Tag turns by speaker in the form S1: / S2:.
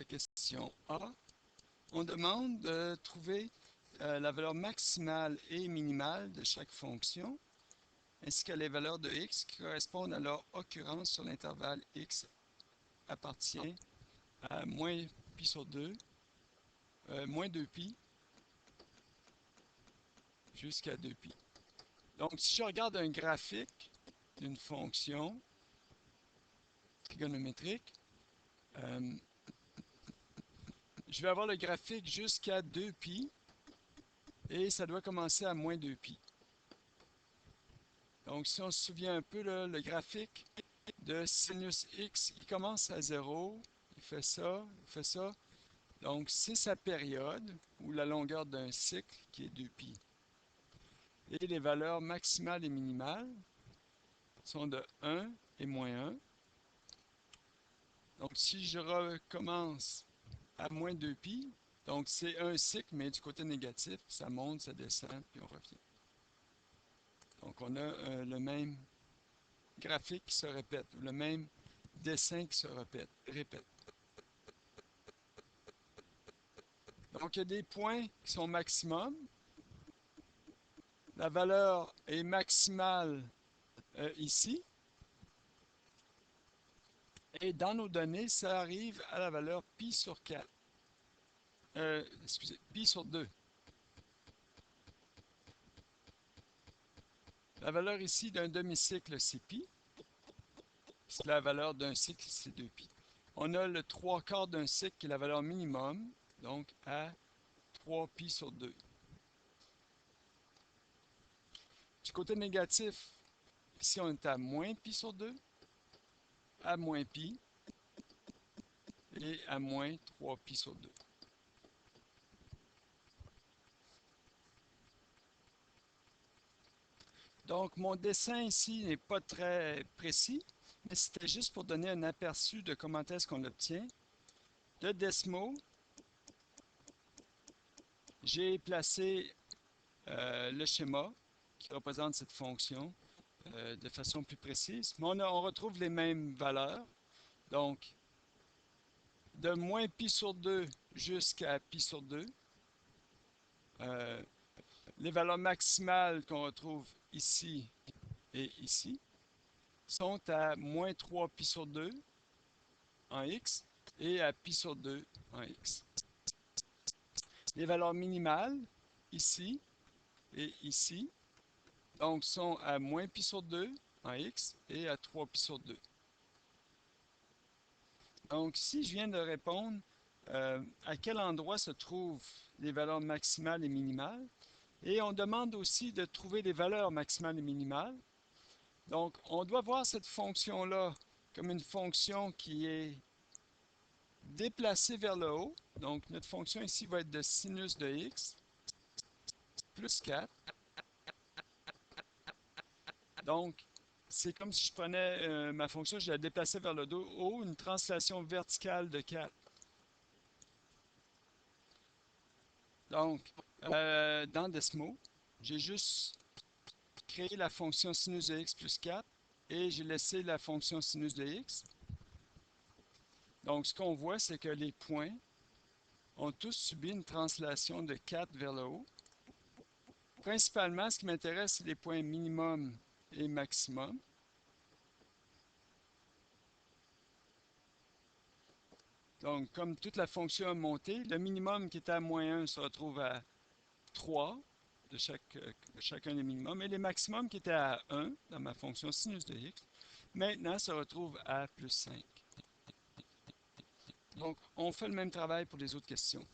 S1: question A. On demande de trouver la valeur maximale et minimale de chaque fonction, ainsi que les valeurs de x qui correspondent à leur occurrence sur l'intervalle x appartient à moins pi sur 2, moins 2pi, jusqu'à 2pi. Donc, si je regarde un graphique d'une fonction trigonométrique, je vais avoir le graphique jusqu'à 2pi et ça doit commencer à moins 2pi. Donc, si on se souvient un peu, là, le graphique de sinus x, il commence à 0, il fait ça, il fait ça. Donc, c'est sa période, ou la longueur d'un cycle, qui est 2pi. Et les valeurs maximales et minimales sont de 1 et moins 1. Donc, si je recommence à moins 2pi, donc c'est un cycle, mais du côté négatif, ça monte, ça descend, puis on revient. Donc, on a le même graphique qui se répète, le même dessin qui se répète. Donc, il y a des points qui sont maximum. La valeur est maximale ici. Et dans nos données, ça arrive à la valeur pi sur 4. Excusez, pi sur 2. La valeur ici d'un demi-cycle, c'est pi. Puis la valeur d'un cycle, c'est 2pi. On a le 3/4 d'un cycle qui est la valeur minimum, donc à 3pi sur 2. Du côté négatif, ici on est à moins pi sur 2, à moins pi, et à moins 3pi sur 2. Donc, mon dessin ici n'est pas très précis, mais c'était juste pour donner un aperçu de comment est-ce qu'on l'obtient. De Desmo, j'ai placé le schéma qui représente cette fonction de façon plus précise. Mais on retrouve les mêmes valeurs. Donc, de moins pi sur 2 jusqu'à pi sur 2. Les valeurs maximales qu'on retrouve ici et ici sont à moins 3 pi sur 2 en x et à pi sur 2 en x. Les valeurs minimales, ici et ici, donc sont à moins pi sur 2 en x et à 3 pi sur 2. Donc, si je viens de répondre à quel endroit se trouvent les valeurs maximales et minimales, et on demande aussi de trouver les valeurs maximales et minimales. Donc, on doit voir cette fonction-là comme une fonction qui est déplacée vers le haut. Donc, notre fonction ici va être de sinus de x plus 4. Donc, c'est comme si je prenais ma fonction, je la déplaçais vers le haut, une translation verticale de 4. Donc, dans Desmo, j'ai juste créé la fonction sinus de x plus 4 et j'ai laissé la fonction sinus de x. Donc, ce qu'on voit, c'est que les points ont tous subi une translation de 4 vers le haut. Principalement, ce qui m'intéresse, c'est les points minimum et maximum. Donc, comme toute la fonction a monté, le minimum qui était à moins 1 se retrouve à 3 de chacun des minimums, et les maximums qui étaient à 1 dans ma fonction sinus de x, maintenant se retrouvent à plus 5. Donc, on fait le même travail pour les autres questions.